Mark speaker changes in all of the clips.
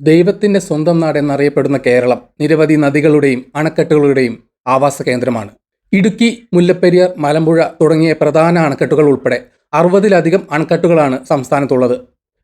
Speaker 1: ദൈവത്തിൻ്റെ സ്വന്തം നാട് എന്നറിയപ്പെടുന്ന കേരളം നിരവധി നദികളുടെയും അണക്കെട്ടുകളുടെയും ആവാസ കേന്ദ്രമാണ്. ഇടുക്കി, മുല്ലപ്പെരിയാർ, മലമ്പുഴ തുടങ്ങിയ പ്രധാന അണക്കെട്ടുകൾ ഉൾപ്പെടെ 60-ലധികം അണക്കെട്ടുകളാണ് സംസ്ഥാനത്തുള്ളത്.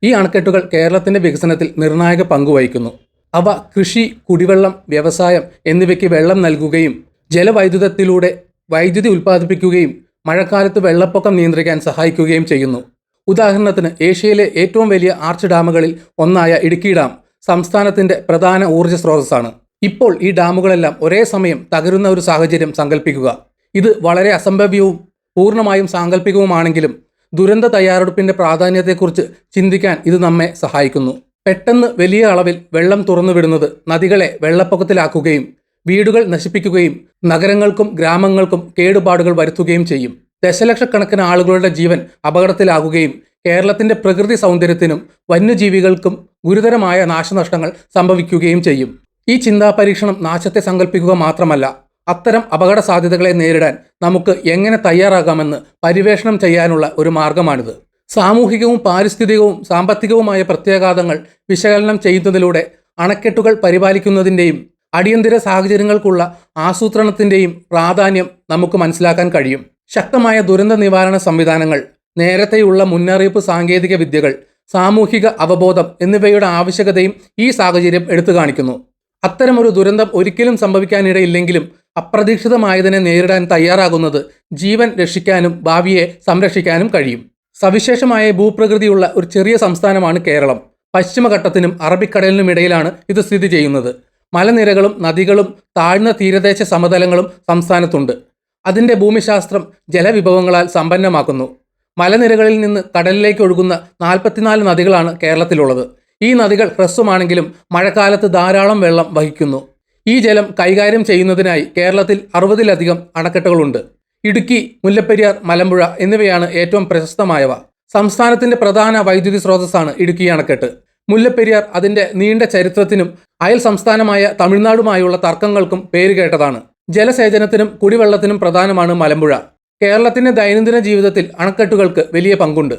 Speaker 1: ഈ അണക്കെട്ടുകൾ കേരളത്തിൻ്റെ വികസനത്തിൽ നിർണായക പങ്കുവഹിക്കുന്നു. അവ കൃഷി, കുടിവെള്ളം, വ്യവസായം എന്നിവയ്ക്ക് വെള്ളം നൽകുകയും ജലവൈദ്യുതത്തിലൂടെ വൈദ്യുതി ഉൽപ്പാദിപ്പിക്കുകയും മഴക്കാലത്ത് വെള്ളപ്പൊക്കം നിയന്ത്രിക്കാൻ സഹായിക്കുകയും ചെയ്യുന്നു. ഉദാഹരണത്തിന്, ഏഷ്യയിലെ ഏറ്റവും വലിയ ആർച്ച് ഡാമുകളിൽ ഒന്നായ ഇടുക്കി ഡാം സംസ്ഥാനത്തിൻ്റെ പ്രധാന ഊർജ്ജ സ്രോതസ്സാണ്. ഇപ്പോൾ ഈ ഡാമുകളെല്ലാം ഒരേ സമയം തകരുന്ന ഒരു സാഹചര്യം സങ്കല്പിക്കുക. ഇത് വളരെ അസംഭവ്യവും പൂർണ്ണമായും സാങ്കല്പികവുമാണെങ്കിലും ദുരന്ത തയ്യാറെടുപ്പിൻ്റെ പ്രാധാന്യത്തെക്കുറിച്ച് ചിന്തിക്കാൻ ഇത് നമ്മെ സഹായിക്കുന്നു. പെട്ടെന്ന് വലിയ അളവിൽ വെള്ളം തുറന്നുവിടുന്നത് നദികളെ വെള്ളപ്പൊക്കത്തിലാക്കുകയും വീടുകൾ നശിപ്പിക്കുകയും നഗരങ്ങൾക്കും ഗ്രാമങ്ങൾക്കും കേടുപാടുകൾ വരുത്തുകയും ചെയ്യും. ദശലക്ഷക്കണക്കിന് ആളുകളുടെ ജീവൻ അപകടത്തിലാകുകയും കേരളത്തിൻ്റെ പ്രകൃതി സൗന്ദര്യത്തിനും വന്യജീവികൾക്കും ഗുരുതരമായ നാശനഷ്ടങ്ങൾ സംഭവിക്കുകയും ചെയ്യും. ഈ ചിന്താപരീക്ഷണം നാശത്തെ സങ്കല്പിക്കുക മാത്രമല്ല, അത്തരം അപകട സാധ്യതകളെ നേരിടാൻ നമുക്ക് എങ്ങനെ തയ്യാറാകാമെന്ന് പര്യവേഷണം ചെയ്യാനുള്ള ഒരു മാർഗമാണിത്. സാമൂഹികവും പാരിസ്ഥിതികവും സാമ്പത്തികവുമായ പ്രത്യാഘാതങ്ങൾ വിശകലനം ചെയ്യുന്നതിലൂടെ അണക്കെട്ടുകൾ പരിപാലിക്കുന്നതിൻ്റെയും അടിയന്തര സാഹചര്യങ്ങൾക്കുള്ള ആസൂത്രണത്തിൻ്റെയും പ്രാധാന്യം നമുക്ക് മനസ്സിലാക്കാൻ കഴിയും. ശക്തമായ ദുരന്ത നിവാരണ സംവിധാനങ്ങൾ, നേരത്തെയുള്ള മുന്നറിയിപ്പ് സാങ്കേതിക വിദ്യകൾ, സാമൂഹിക അവബോധം എന്നിവയുടെ ആവശ്യകതയും ഈ സാഹചര്യം എടുത്തു കാണിക്കുന്നു. അത്തരമൊരു ദുരന്തം ഒരിക്കലും സംഭവിക്കാനിടയില്ലെങ്കിലും അപ്രതീക്ഷിതമായതിനെ നേരിടാൻ തയ്യാറാകുന്നത് ജീവൻ രക്ഷിക്കാനും ഭാവിയെ സംരക്ഷിക്കാനും കഴിയും. സവിശേഷമായ ഭൂപ്രകൃതിയുള്ള ഒരു ചെറിയ സംസ്ഥാനമാണ് കേരളം. പശ്ചിമഘട്ടത്തിനും അറബിക്കടലിനുമിടയിലാണ് ഇത് സ്ഥിതി ചെയ്യുന്നത്. മലനിരകളും നദികളും താഴ്ന്ന തീരദേശ സമതലങ്ങളും സംസ്ഥാനത്തുണ്ട്. അതിൻ്റെ ഭൂമിശാസ്ത്രം ജലവിഭവങ്ങളാൽ സമ്പന്നമാക്കുന്നു. മലനിരകളിൽ നിന്ന് കടലിലേക്ക് ഒഴുകുന്ന 44 നദികളാണ് കേരളത്തിലുള്ളത്. ഈ നദികൾ ഹ്രസ്വമാണെങ്കിലും മഴക്കാലത്ത് ധാരാളം വെള്ളം വഹിക്കുന്നു. ഈ ജലം കൈകാര്യം ചെയ്യുന്നതിനായി കേരളത്തിൽ 60-ലധികം അണക്കെട്ടുകളുണ്ട്. ഇടുക്കി, മുല്ലപ്പെരിയാർ, മലമ്പുഴ എന്നിവയാണ് ഏറ്റവും പ്രശസ്തമായവ. സംസ്ഥാനത്തിൻ്റെ പ്രധാന വൈദ്യുതി സ്രോതസ്സാണ് ഇടുക്കി അണക്കെട്ട്. മുല്ലപ്പെരിയാർ അതിൻ്റെ നീണ്ട ചരിത്രത്തിനും അയൽ സംസ്ഥാനമായ തമിഴ്നാടുമായുള്ള തർക്കങ്ങൾക്കും പേരുകേട്ടതാണ്. ജലസേചനത്തിനും കുടിവെള്ളത്തിനും പ്രധാനമാണ് മലമ്പുഴ. കേരളത്തിൻ്റെ ദൈനംദിന ജീവിതത്തിൽ അണക്കെട്ടുകൾക്ക് വലിയ പങ്കുണ്ട്.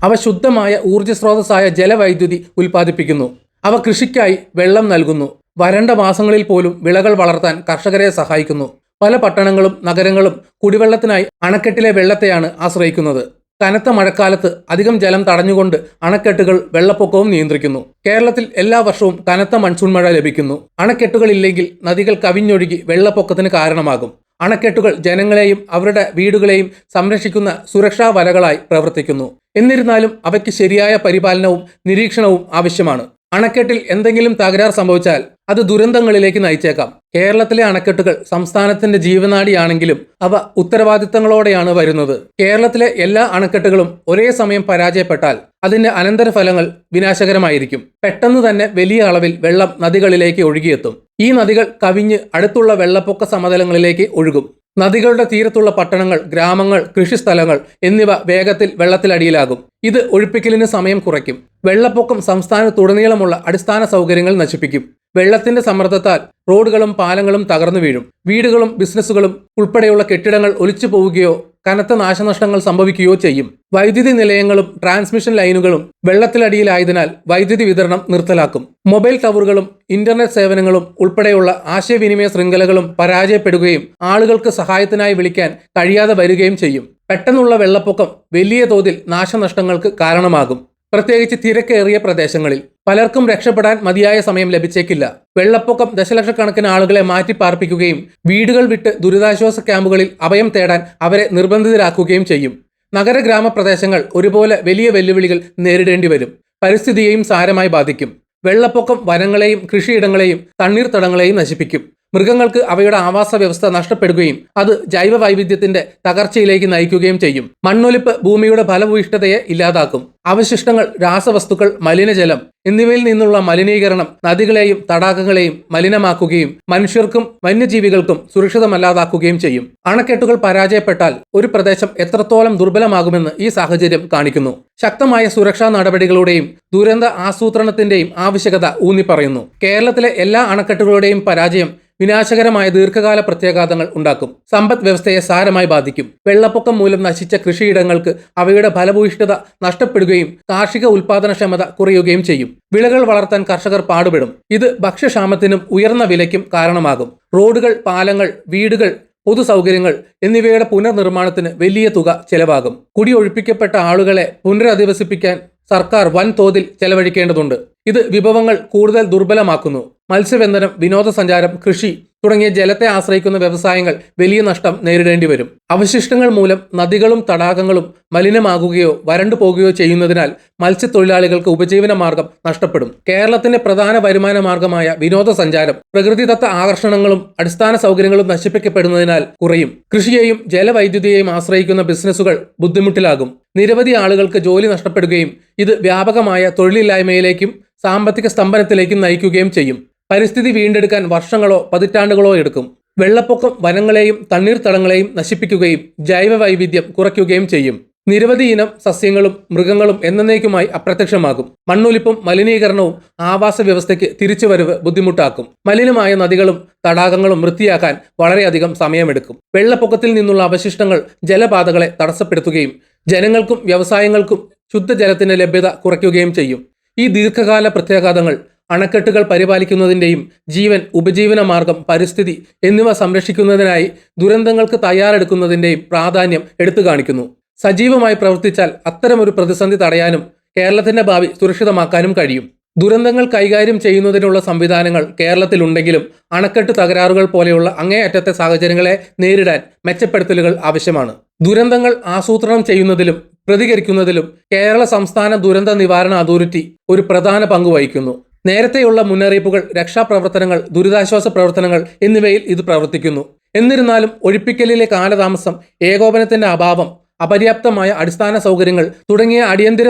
Speaker 1: അവ ശുദ്ധമായ ഊർജ്ജ സ്രോതസ്സായ ജലവൈദ്യുതി ഉൽപ്പാദിപ്പിക്കുന്നു. അവ കൃഷിക്കായി വെള്ളം നൽകുന്നു. വരണ്ട മാസങ്ങളിൽ പോലും വിളകൾ വളർത്താൻ കർഷകരെ സഹായിക്കുന്നു. പല പട്ടണങ്ങളും നഗരങ്ങളും കുടിവെള്ളത്തിനായി അണക്കെട്ടിലെ വെള്ളത്തെയാണ് ആശ്രയിക്കുന്നത്. കനത്ത മഴക്കാലത്ത് അധികം ജലം തടഞ്ഞുകൊണ്ട് അണക്കെട്ടുകൾ വെള്ളപ്പൊക്കവും നിയന്ത്രിക്കുന്നു. കേരളത്തിൽ എല്ലാ വർഷവും കനത്ത മൺസൂൺ മഴ ലഭിക്കുന്നു. അണക്കെട്ടുകളില്ലെങ്കിൽ നദികൾ കവിഞ്ഞൊഴുകി വെള്ളപ്പൊക്കത്തിന് കാരണമാകും. അണക്കെട്ടുകൾ ജനങ്ങളെയും അവരുടെ വീടുകളെയും സംരക്ഷിക്കുന്ന സുരക്ഷാ വലകളായി പ്രവർത്തിക്കുന്നു. എന്നിരുന്നാലും അവയ്ക്ക് ശരിയായ പരിപാലനവും നിരീക്ഷണവും ആവശ്യമാണ്. അണക്കെട്ടിൽ എന്തെങ്കിലും തകരാർ സംഭവിച്ചാൽ അത് ദുരന്തങ്ങളിലേക്ക് നയിച്ചേക്കാം. കേരളത്തിലെ അണക്കെട്ടുകൾ സംസ്ഥാനത്തിന്റെ ജീവനാഡിയാണെങ്കിലും അവ ഉത്തരവാദിത്തങ്ങളോടെയാണ് വരുന്നത്. കേരളത്തിലെ എല്ലാ അണക്കെട്ടുകളും ഒരേ സമയം പരാജയപ്പെട്ടാൽ അതിന്റെ അനന്തരഫലങ്ങൾ വിനാശകരമായിരിക്കും. പെട്ടെന്ന് തന്നെ വലിയ അളവിൽ വെള്ളം നദികളിലേക്ക് ഒഴുകിയെത്തും. ഈ നദികൾ കവിഞ്ഞ് അടുത്തുള്ള വെള്ളപ്പൊക്ക സമതലങ്ങളിലേക്ക് ഒഴുകും. നദികളുടെ തീരത്തുള്ള പട്ടണങ്ങൾ, ഗ്രാമങ്ങൾ, കൃഷിസ്ഥലങ്ങൾ എന്നിവ വേഗത്തിൽ വെള്ളത്തിലടിയിലാകും. ഇത് ഒഴിപ്പിക്കലിന് സമയം കുറയ്ക്കും. വെള്ളപ്പൊക്കം സംസ്ഥാനത്തുടനീളമുള്ള അടിസ്ഥാന സൗകര്യങ്ങൾ നശിപ്പിക്കും. വെള്ളത്തിന്റെ സമ്മർദ്ദത്താൽ റോഡുകളും പാലങ്ങളും തകർന്നു വീഴും. വീടുകളും ബിസിനസ്സുകളും ഉൾപ്പെടെയുള്ള കെട്ടിടങ്ങൾ ഒലിച്ചു പോവുകയോ കനത്ത നാശനഷ്ടങ്ങൾ സംഭവിക്കുകയോ ചെയ്യും. വൈദ്യുതി നിലയങ്ങളും ട്രാൻസ്മിഷൻ ലൈനുകളും വെള്ളത്തിലടിയിലായതിനാൽ വൈദ്യുതി വിതരണം നിർത്തലാക്കും. മൊബൈൽ ടവറുകളും ഇന്റർനെറ്റ് സേവനങ്ങളും ഉൾപ്പെടെയുള്ള ആശയവിനിമയ ശൃംഖലകളും പരാജയപ്പെടുകയും ആളുകൾക്ക് സഹായത്തിനായി വിളിക്കാൻ കഴിയാതെ വരികയും ചെയ്യും. പെട്ടെന്നുള്ള വെള്ളപ്പൊക്കം വലിയ തോതിൽ നാശനഷ്ടങ്ങൾക്ക് കാരണമാകും. പ്രത്യേകിച്ച് തിരക്കേറിയ പ്രദേശങ്ങളിൽ പലർക്കും രക്ഷപ്പെടാൻ മതിയായ സമയം ലഭിച്ചേക്കില്ല. വെള്ളപ്പൊക്കം ദശലക്ഷക്കണക്കിന് ആളുകളെ മാറ്റിപ്പാർപ്പിക്കുകയും വീടുകൾ വിട്ട് ദുരിതാശ്വാസ ക്യാമ്പുകളിൽ അഭയം തേടാൻ അവരെ നിർബന്ധിതരാക്കുകയും ചെയ്യും. നഗര ഗ്രാമപ്രദേശങ്ങൾ ഒരുപോലെ വലിയ വെല്ലുവിളികൾ നേരിടേണ്ടി വരും. പരിസ്ഥിതിയെയും സാരമായി ബാധിക്കും. വെള്ളപ്പൊക്കം വനങ്ങളെയും കൃഷിയിടങ്ങളെയും തണ്ണീർത്തടങ്ങളെയും നശിപ്പിക്കും. മൃഗങ്ങൾക്ക് അവയുടെ ആവാസ വ്യവസ്ഥ നഷ്ടപ്പെടുകയും അത് ജൈവ വൈവിധ്യത്തിന്റെ തകർച്ചയിലേക്ക് നയിക്കുകയും ചെയ്യും. മണ്ണൊലിപ്പ് ഭൂമിയുടെ ഫലഭൂയിഷ്ഠതയെ ഇല്ലാതാക്കും. അവശിഷ്ടങ്ങൾ, രാസവസ്തുക്കൾ, മലിനജലം എന്നിവയിൽ നിന്നുള്ള മലിനീകരണം നദികളെയും തടാകങ്ങളെയും മലിനമാക്കുകയും മനുഷ്യർക്കും വന്യജീവികൾക്കും സുരക്ഷിതമല്ലാതാക്കുകയും ചെയ്യും. അണക്കെട്ടുകൾ പരാജയപ്പെട്ടാൽ ഒരു പ്രദേശം എത്രത്തോളം ദുർബലമാകുമെന്ന് ഈ സാഹചര്യം കാണിക്കുന്നു. ശക്തമായ സുരക്ഷാ നടപടികളുടെയും ദുരന്ത ആസൂത്രണത്തിന്റെയും ആവശ്യകത ഊന്നിപ്പറയുന്നു. കേരളത്തിലെ എല്ലാ അണക്കെട്ടുകളുടെയും പരാജയം വിനാശകരമായ ദീർഘകാല പ്രത്യാഘാതങ്ങൾ ഉണ്ടാക്കും. സമ്പദ് വ്യവസ്ഥയെ സാരമായി ബാധിക്കും. വെള്ളപ്പൊക്കം മൂലം നശിച്ച കൃഷിയിടങ്ങൾക്ക് അവയുടെ ഫലഭൂയിഷ്ഠത നഷ്ടപ്പെടുകയും കാർഷിക ഉൽപാദനക്ഷമത കുറയുകയും ചെയ്യും. വിളകൾ വളർത്താൻ കർഷകർ പാടുപെടും. ഇത് ഭക്ഷ്യക്ഷാമത്തിനും ഉയർന്ന വിലയ്ക്കും കാരണമാകും. റോഡുകൾ, പാലങ്ങൾ, വീടുകൾ, പൊതുസൗകര്യങ്ങൾ എന്നിവയുടെ പുനർനിർമ്മാണത്തിന് വലിയ തുക ചെലവാകും. കുടിയൊഴിപ്പിക്കപ്പെട്ട ആളുകളെ പുനരധിവസിപ്പിക്കാൻ സർക്കാർ വൻതോതിൽ ചെലവഴിക്കേണ്ടതുണ്ട്. ഇത് വിഭവങ്ങൾ കൂടുതൽ ദുർബലമാക്കുന്നു. മത്സ്യബന്ധനം, വിനോദസഞ്ചാരം, കൃഷി തുടങ്ങിയ ജലത്തെ ആശ്രയിക്കുന്ന വ്യവസായങ്ങൾ വലിയ നഷ്ടം നേരിടേണ്ടി വരും. അവശിഷ്ടങ്ങൾ മൂലം നദികളും തടാകങ്ങളും മലിനമാകുകയോ വരണ്ടു പോകുകയോ ചെയ്യുന്നതിനാൽ മത്സ്യത്തൊഴിലാളികൾക്ക് ഉപജീവന മാർഗം നഷ്ടപ്പെടും. കേരളത്തിന്റെ പ്രധാന വരുമാന മാർഗമായ വിനോദസഞ്ചാരം പ്രകൃതിദത്ത ആകർഷണങ്ങളും അടിസ്ഥാന സൗകര്യങ്ങളും നശിപ്പിക്കപ്പെടുന്നതിനാൽ കുറയും. കൃഷിയെയും ജലവൈദ്യുതിയെയും ആശ്രയിക്കുന്ന ബിസിനസ്സുകൾ ബുദ്ധിമുട്ടിലാകും. നിരവധി ആളുകൾക്ക് ജോലി നഷ്ടപ്പെടുകയും ഇത് വ്യാപകമായ തൊഴിലില്ലായ്മയിലേക്കും സാമ്പത്തിക സ്തംഭനത്തിലേക്കും നയിക്കുകയും ചെയ്യും. പരിസ്ഥിതി വീണ്ടെടുക്കാൻ വർഷങ്ങളോ പതിറ്റാണ്ടുകളോ എടുക്കും. വെള്ളപ്പൊക്കം വനങ്ങളെയും തണ്ണീർത്തടങ്ങളെയും നശിപ്പിക്കുകയും ജൈവ വൈവിധ്യം കുറയ്ക്കുകയും ചെയ്യും. നിരവധി ഇനം സസ്യങ്ങളും മൃഗങ്ങളും എന്നേക്കുമായി അപ്രത്യക്ഷമാകും. മണ്ണൊലിപ്പും മലിനീകരണവും ആവാസ വ്യവസ്ഥയ്ക്ക് തിരിച്ചുവരവ് ബുദ്ധിമുട്ടാക്കും. മലിനമായ നദികളും തടാകങ്ങളും വൃത്തിയാക്കാൻ വളരെയധികം സമയമെടുക്കും. വെള്ളപ്പൊക്കത്തിൽ നിന്നുള്ള അവശിഷ്ടങ്ങൾ ജലപാതകളെ തടസ്സപ്പെടുത്തുകയും ജനങ്ങൾക്കും വ്യവസായങ്ങൾക്കും ശുദ്ധജലത്തിന്റെ ലഭ്യത കുറയ്ക്കുകയും ചെയ്യും. ഈ ദീർഘകാല പ്രത്യാഘാതങ്ങൾ അണക്കെട്ടുകൾ പരിപാലിക്കുന്നതിൻ്റെയും ജീവൻ, ഉപജീവന മാർഗം, പരിസ്ഥിതി എന്നിവ സംരക്ഷിക്കുന്നതിനായി ദുരന്തങ്ങൾക്ക് തയ്യാറെടുക്കുന്നതിൻ്റെയും പ്രാധാന്യം എടുത്തു കാണിക്കുന്നു. സജീവമായി പ്രവർത്തിച്ചാൽ അത്തരമൊരു പ്രതിസന്ധി തടയാനും കേരളത്തിന്റെ ഭാവി സുരക്ഷിതമാക്കാനും കഴിയും. ദുരന്തങ്ങൾ കൈകാര്യം ചെയ്യുന്നതിനുള്ള സംവിധാനങ്ങൾ കേരളത്തിലുണ്ടെങ്കിലും അണക്കെട്ട് തകരാറുകൾ പോലെയുള്ള അങ്ങേയറ്റത്തെ സാഹചര്യങ്ങളെ നേരിടാൻ മെച്ചപ്പെടുത്തലുകൾ ആവശ്യമാണ്. ദുരന്തങ്ങൾ ആസൂത്രണം ചെയ്യുന്നതിലും പ്രതികരിക്കുന്നതിലും കേരള സംസ്ഥാന ദുരന്ത നിവാരണ അതോറിറ്റി ഒരു പ്രധാന പങ്ക് വഹിക്കുന്നു. നേരത്തെയുള്ള മുന്നറിയിപ്പുകൾ, രക്ഷാപ്രവർത്തനങ്ങൾ, ദുരിതാശ്വാസ പ്രവർത്തനങ്ങൾ എന്നിവയിൽ ഇത് പ്രവർത്തിക്കുന്നു. എന്നിരുന്നാലും ഒഴിപ്പിക്കലിലെ കാലതാമസം, ഏകോപനത്തിന്റെ അഭാവം, അപര്യാപ്തമായ അടിസ്ഥാന സൗകര്യങ്ങൾ തുടങ്ങിയ അടിയന്തര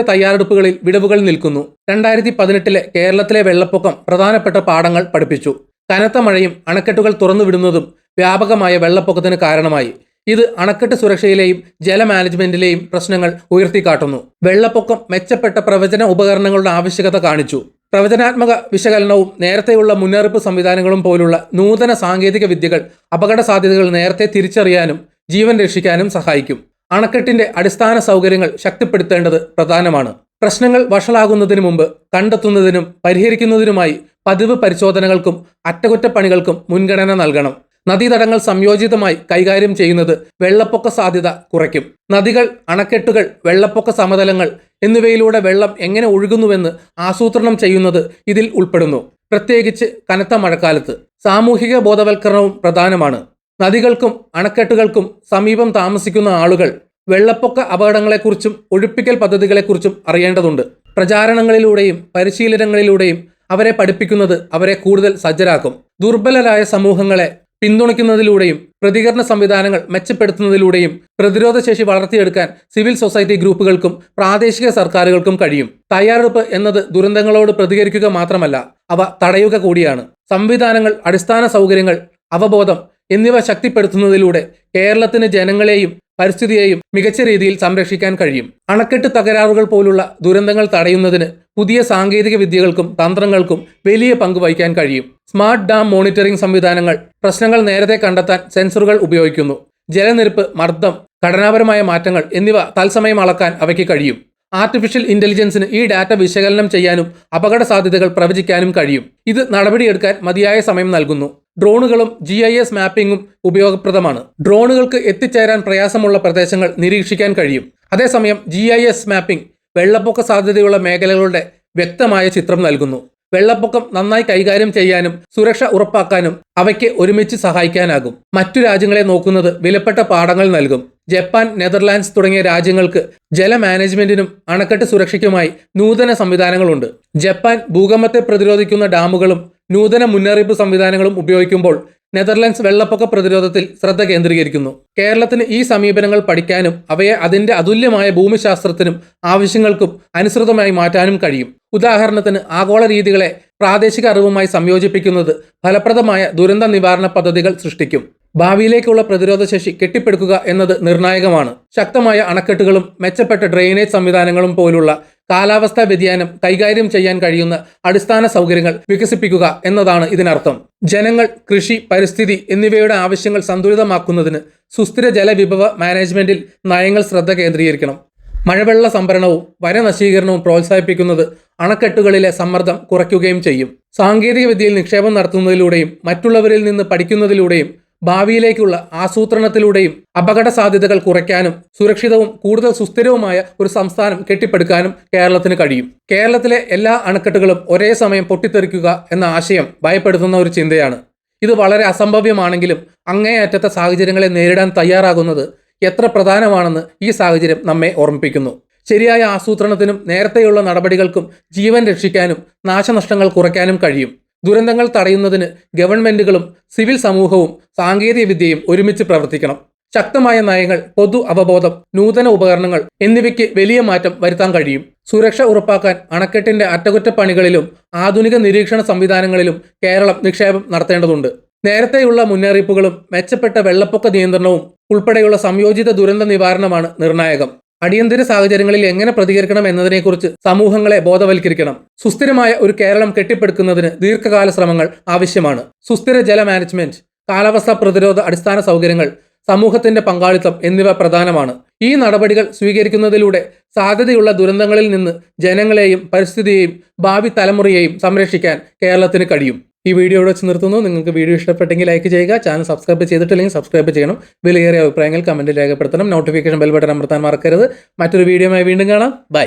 Speaker 1: തയ്യാറെടുപ്പുകളിൽ വിടവുകൾ നിൽക്കുന്നു. 2018 കേരളത്തിലെ വെള്ളപ്പൊക്കം പ്രധാനപ്പെട്ട പാഠങ്ങൾ പഠിപ്പിച്ചു. കനത്ത മഴയും അണക്കെട്ടുകൾ തുറന്നുവിടുന്നതും വ്യാപകമായ വെള്ളപ്പൊക്കത്തിന് കാരണമായി. ഇത് അണക്കെട്ട് സുരക്ഷയിലെയും ജല മാനേജ്മെന്റിലെയും പ്രശ്നങ്ങൾ ഉയർത്തിക്കാട്ടുന്നു. വെള്ളപ്പൊക്കം മെച്ചപ്പെട്ട പ്രവചന ഉപകരണങ്ങളുടെ ആവശ്യകത കാണിച്ചു. പ്രവചനാത്മക വിശകലനവും നേരത്തെയുള്ള മുന്നറിയിപ്പ് സംവിധാനങ്ങളും പോലുള്ള നൂതന സാങ്കേതിക വിദ്യകൾ അപകട സാധ്യതകൾ നേരത്തെ തിരിച്ചറിയാനും ജീവൻ രക്ഷിക്കാനും സഹായിക്കും. അണക്കെട്ടിന്റെ അടിസ്ഥാന സൗകര്യങ്ങൾ ശക്തിപ്പെടുത്തേണ്ടത് പ്രധാനമാണ്. പ്രശ്നങ്ങൾ വഷളാകുന്നതിന് മുമ്പ് കണ്ടെത്തുന്നതിനും പരിഹരിക്കുന്നതിനുമായി പതിവ് പരിശോധനകൾക്കും അറ്റകുറ്റപ്പണികൾക്കും മുൻഗണന നൽകണം. നദീതടങ്ങൾ സംയോജിതമായി കൈകാര്യം ചെയ്യുന്നത് വെള്ളപ്പൊക്ക സാധ്യത കുറയ്ക്കും. നദികൾ, അണക്കെട്ടുകൾ, വെള്ളപ്പൊക്ക സമതലങ്ങൾ എന്നിവയിലൂടെ വെള്ളം എങ്ങനെ ഒഴുകുന്നുവെന്ന് ആസൂത്രണം ചെയ്യുന്നത് ഇതിൽ ഉൾപ്പെടുന്നു. പ്രത്യേകിച്ച് കനത്ത മഴക്കാലത്ത് സാമൂഹിക ബോധവൽക്കരണവും പ്രധാനമാണ്. നദികൾക്കും അണക്കെട്ടുകൾക്കും സമീപം താമസിക്കുന്ന ആളുകൾ വെള്ളപ്പൊക്ക അപകടങ്ങളെക്കുറിച്ചും ഒഴിപ്പിക്കൽ പദ്ധതികളെക്കുറിച്ചും അറിയേണ്ടതുണ്ട്. പ്രചാരണങ്ങളിലൂടെയും പരിശീലനങ്ങളിലൂടെയും അവരെ പഠിപ്പിക്കുന്നത് അവരെ കൂടുതൽ സജ്ജരാക്കും. ദുർബലരായ സമൂഹങ്ങളെ പിന്തുണയ്ക്കുന്നതിലൂടെയും പ്രതികരണ സംവിധാനങ്ങൾ മെച്ചപ്പെടുത്തുന്നതിലൂടെയും പ്രതിരോധശേഷി വളർത്തിയെടുക്കാൻ സിവിൽ സൊസൈറ്റി ഗ്രൂപ്പുകൾക്കും പ്രാദേശിക സർക്കാരുകൾക്കും കഴിയും. തയ്യാറെടുപ്പ് എന്നത് ദുരന്തങ്ങളോട് പ്രതികരിക്കുക മാത്രമല്ല, അവ തടയുക കൂടിയാണ്. സംവിധാനങ്ങൾ, അടിസ്ഥാന സൗകര്യങ്ങൾ, അവബോധം എന്നിവ ശക്തിപ്പെടുത്തുന്നതിലൂടെ കേരളത്തിന് ജനങ്ങളെയും പരിസ്ഥിതിയെയും മികച്ച രീതിയിൽ സംരക്ഷിക്കാൻ കഴിയും. അണക്കെട്ട് തകരാറുകൾ പോലുള്ള ദുരന്തങ്ങൾ തടയുന്നതിന് പുതിയ സാങ്കേതിക വിദ്യകൾക്കും തന്ത്രങ്ങൾക്കും വലിയ പങ്ക് വഹിക്കാൻ കഴിയും. സ്മാർട്ട് ഡാം മോണിറ്ററിംഗ് സംവിധാനങ്ങൾ പ്രശ്നങ്ങൾ നേരത്തെ കണ്ടെത്താൻ സെൻസറുകൾ ഉപയോഗിക്കുന്നു. ജലനിരപ്പ്, മർദ്ദം, ഘടനാപരമായ മാറ്റങ്ങൾ എന്നിവ തത്സമയം അളക്കാൻ അവയ്ക്ക് കഴിയും. ആർട്ടിഫിഷ്യൽ ഇന്റലിജൻസിന് ഈ ഡാറ്റ വിശകലനം ചെയ്യാനും അപകട സാധ്യതകൾ പ്രവചിക്കാനും കഴിയും. ഇത് നടപടിയെടുക്കാൻ മതിയായ സമയം നൽകുന്നു. ഡ്രോണുകളും GIS മാപ്പിംഗും ഉപയോഗപ്രദമാണ്. ഡ്രോണുകൾക്ക് എത്തിച്ചേരാൻ പ്രയാസമുള്ള പ്രദേശങ്ങൾ നിരീക്ഷിക്കാൻ കഴിയും. അതേസമയം GIS മാപ്പിംഗ് വെള്ളപ്പൊക്ക സാധ്യതയുള്ള മേഖലകളുടെ വ്യക്തമായ ചിത്രം നൽകുന്നു. വെള്ളപ്പൊക്കം നന്നായി കൈകാര്യം ചെയ്യാനും സുരക്ഷ ഉറപ്പാക്കാനും അവയ്ക്ക് ഒരുമിച്ച് സഹായിക്കാനാകും. മറ്റു രാജ്യങ്ങളെ നോക്കുന്നത് വിലപ്പെട്ട പാഠങ്ങൾ നൽകും. ജപ്പാൻ, നെതർലാൻഡ്സ് തുടങ്ങിയ രാജ്യങ്ങൾക്ക് ജല മാനേജ്മെന്റിനും അണക്കെട്ട് സുരക്ഷയ്ക്കുമായി നൂതന സംവിധാനങ്ങളുണ്ട്. ജപ്പാൻ ഭൂകമ്പത്തെ പ്രതിരോധിക്കുന്ന ഡാമുകളും നൂതന മുന്നറിയിപ്പ് സംവിധാനങ്ങളും ഉപയോഗിക്കുമ്പോൾ നെതർലാൻഡ്സ് വെള്ളപ്പൊക്ക പ്രതിരോധത്തിൽ ശ്രദ്ധ കേന്ദ്രീകരിക്കുന്നു. കേരളത്തിന് ഈ സമീപനങ്ങൾ പഠിക്കാനും അവയെ അതിന്റെ അതുല്യമായ ഭൂമിശാസ്ത്രത്തിനും ആവശ്യങ്ങൾക്കും അനുസൃതമായി മാറ്റാനും കഴിയും. ഉദാഹരണത്തിന്, ആഗോള രീതികളെ പ്രാദേശിക അറിവുമായി സംയോജിപ്പിക്കുന്നത് ഫലപ്രദമായ ദുരന്ത നിവാരണ പദ്ധതികൾ സൃഷ്ടിക്കും. ഭാവിയിലേക്കുള്ള പ്രതിരോധശേഷി കെട്ടിപ്പടുക്കുക എന്നത് നിർണായകമാണ്. ശക്തമായ അണക്കെട്ടുകളും മെച്ചപ്പെട്ട ഡ്രെയിനേജ് സംവിധാനങ്ങളും പോലുള്ള കാലാവസ്ഥാ വ്യതിയാനം കൈകാര്യം ചെയ്യാൻ കഴിയുന്ന അടിസ്ഥാന സൗകര്യങ്ങൾ വികസിപ്പിക്കുക എന്നതാണ് ഇതിനർത്ഥം. ജനങ്ങൾ, കൃഷി, പരിസ്ഥിതി എന്നിവയുടെ ആവശ്യങ്ങൾ സന്തുലിതമാക്കുന്നതിന് സുസ്ഥിര ജലവിഭവ മാനേജ്മെന്റിൽ നയങ്ങൾ ശ്രദ്ധ കേന്ദ്രീകരിക്കണം. മഴവെള്ള സംഭരണവും വനനശീകരണവും പ്രോത്സാഹിപ്പിക്കുന്നത് അണക്കെട്ടുകളിലെ സമ്മർദ്ദം കുറയ്ക്കുകയും ചെയ്യും. സാങ്കേതികവിദ്യയിൽ നിക്ഷേപം നടത്തുന്നതിലൂടെയും മറ്റുള്ളവരിൽ നിന്ന് പഠിക്കുന്നതിലൂടെയും ഭാവിയിലേക്കുള്ള ആസൂത്രണത്തിലൂടെയും അപകട സാധ്യതകൾ കുറയ്ക്കാനും സുരക്ഷിതവും കൂടുതൽ സുസ്ഥിരവുമായ ഒരു സംസ്ഥാനം കെട്ടിപ്പടുക്കാനും കേരളത്തിന് കഴിയും. കേരളത്തിലെ എല്ലാ അണക്കെട്ടുകളും ഒരേ സമയം പൊട്ടിത്തെറിക്കുക എന്ന ആശയം ഭയപ്പെടുത്തുന്ന ഒരു ചിന്തയാണ്. ഇത് വളരെ അസംഭവ്യമാണെങ്കിലും അങ്ങേയറ്റത്തെ സാഹചര്യങ്ങളെ നേരിടാൻ തയ്യാറാകുന്നത് എത്ര പ്രധാനമാണെന്ന് ഈ സാഹചര്യം നമ്മെ ഓർമ്മിപ്പിക്കുന്നു. ശരിയായ ആസൂത്രണത്തിനും നേരത്തെയുള്ള നടപടികൾക്കും ജീവൻ രക്ഷിക്കാനും നാശനഷ്ടങ്ങൾ കുറയ്ക്കാനും കഴിയും. ദുരന്തങ്ങൾ തടയുന്നതിന് ഗവൺമെന്റുകളും സിവിൽ സമൂഹവും സാങ്കേതികവിദ്യയും ഒരുമിച്ച് പ്രവർത്തിക്കണം. ശക്തമായ നയങ്ങൾ, പൊതു അവബോധം, നൂതന ഉപകരണങ്ങൾ എന്നിവയ്ക്ക് വലിയ മാറ്റം വരുത്താൻ കഴിയും. സുരക്ഷ ഉറപ്പാക്കാൻ അണക്കെട്ടിന്റെ അറ്റകുറ്റപ്പണികളിലും ആധുനിക നിരീക്ഷണ സംവിധാനങ്ങളിലും കേരളം നിക്ഷേപം നടത്തേണ്ടതുണ്ട്. നേരത്തെയുള്ള മുന്നറിയിപ്പുകളും മെച്ചപ്പെട്ട വെള്ളപ്പൊക്ക നിയന്ത്രണവും ഉൾപ്പെടെയുള്ള സംയോജിത ദുരന്ത നിവാരണമാണ് നിർണായകം. അടിയന്തര സാഹചര്യങ്ങളിൽ എങ്ങനെ പ്രതികരിക്കണം എന്നതിനെക്കുറിച്ച് സമൂഹങ്ങളെ ബോധവൽക്കരിക്കണം. സുസ്ഥിരമായ ഒരു കേരളം കെട്ടിപ്പടുക്കുന്നതിന് ദീർഘകാല ശ്രമങ്ങൾ ആവശ്യമാണ്. സുസ്ഥിര ജല മാനേജ്മെന്റ്, കാലാവസ്ഥാ പ്രതിരോധ അടിസ്ഥാന സൗകര്യങ്ങൾ, സമൂഹത്തിന്റെ പങ്കാളിത്തം എന്നിവ പ്രധാനമാണ്. ഈ നടപടികൾ സ്വീകരിക്കുന്നതിലൂടെ സാധ്യതയുള്ള ദുരന്തങ്ങളിൽ നിന്ന് ജനങ്ങളെയും പരിസ്ഥിതിയെയും ഭാവി തലമുറയെയും സംരക്ഷിക്കാൻ കേരളത്തിന് കഴിയും. ഈ വീഡിയോ ഇവിടെ വെച്ച് നിർത്തുന്നു. നിങ്ങൾക്ക് വീഡിയോ ഇഷ്ടപ്പെട്ടെങ്കിൽ ലൈക്ക് ചെയ്യുക. ചാനൽ സബ്സ്ക്രൈബ് ചെയ്തിട്ടില്ലെങ്കിൽ സബ്സ്ക്രൈബ് ചെയ്യണം. വിലയേറിയ അഭിപ്രായങ്ങൾ കമന്റിൽ രേഖപ്പെടുത്തണം. നോട്ടിഫിക്കേഷൻ ബെൽ ബട്ടൺ അമർത്താൻ മറക്കരുത്. മറ്റൊരു വീഡിയോയുമായി വീണ്ടും കാണാം. ബൈ.